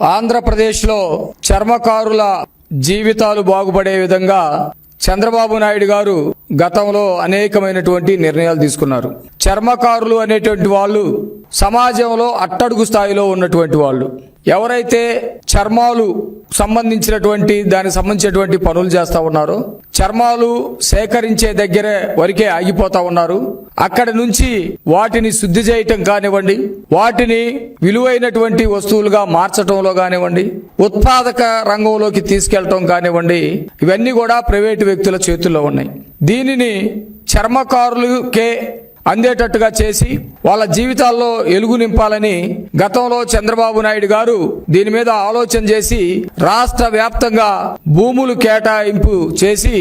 ఆంధ్రప్రదేశ్లో చర్మకారుల జీవితాలు బాగుపడే విధంగా చంద్రబాబు నాయుడు గారు గతంలో అనేకమైనటువంటి నిర్ణయాలు తీసుకున్నారు. చర్మకారులు అనేటువంటి వాళ్ళు సమాజంలో అట్టడుగు స్థాయిలో ఉన్నటువంటి వాళ్ళు. ఎవరైతే చర్మాలు సంబంధించినటువంటి దానికి సంబంధించినటువంటి పనులు చేస్తూ ఉన్నారో, చర్మాలు సేకరించే దగ్గరే వరకే ఆగిపోతా ఉన్నారు. అక్కడి నుంచి వాటిని శుద్ధి చేయటం కానివ్వండి, వాటిని విలువైనటువంటి వస్తువులుగా మార్చటంలో కానివ్వండి, ఉత్పాదక రంగంలోకి తీసుకెళ్లటం కానివ్వండి, ఇవన్నీ కూడా ప్రైవేటు వ్యక్తుల చేతుల్లో ఉన్నాయి. దీనిని చర్మకారులకే అందేటట్టుగా చేసి వాళ్ళ జీవితాల్లో ఎలుగు నింపాలని గతంలో చంద్రబాబు నాయుడు గారు దీని మీద ఆలోచన చేసి రాష్ట్ర వ్యాప్తంగా భూములు కేటాయింపు చేసి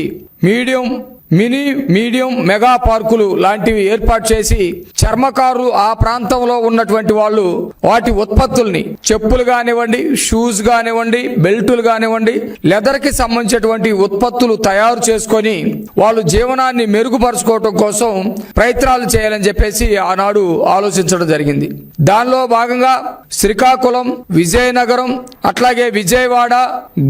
మీడియం మెగా పార్కులు లాంటివి ఏర్పాటు చేసి చర్మకారులు ఆ ప్రాంతంలో ఉన్నటువంటి వాళ్ళు వాటి ఉత్పత్తుల్ని, చెప్పులు కానివ్వండి, షూస్ కానివ్వండి, బెల్టులు కానివ్వండి, లెదర్ కి సంబంధించినటువంటి ఉత్పత్తులు తయారు చేసుకొని వాళ్ళు జీవనాన్ని మెరుగుపరుచుకోవటం కోసం ప్రయత్నాలు చేయాలని చెప్పేసి ఆనాడు ఆలోచించడం జరిగింది. దానిలో భాగంగా శ్రీకాకుళం, విజయనగరం, అట్లాగే విజయవాడ,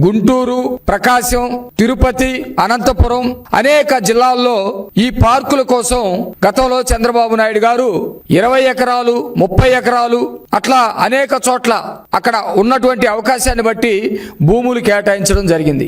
గుంటూరు, ప్రకాశం, తిరుపతి, అనంతపురం అనేక జిల్లాల్లో ఈ పార్కుల కోసం గతంలో చంద్రబాబు నాయుడు గారు 20 ఎకరాలు, 30 ఎకరాలు అట్లా అనేక చోట్ల అక్కడ ఉన్నటువంటి అవకాశాన్ని బట్టి భూములు కేటాయించడం జరిగింది.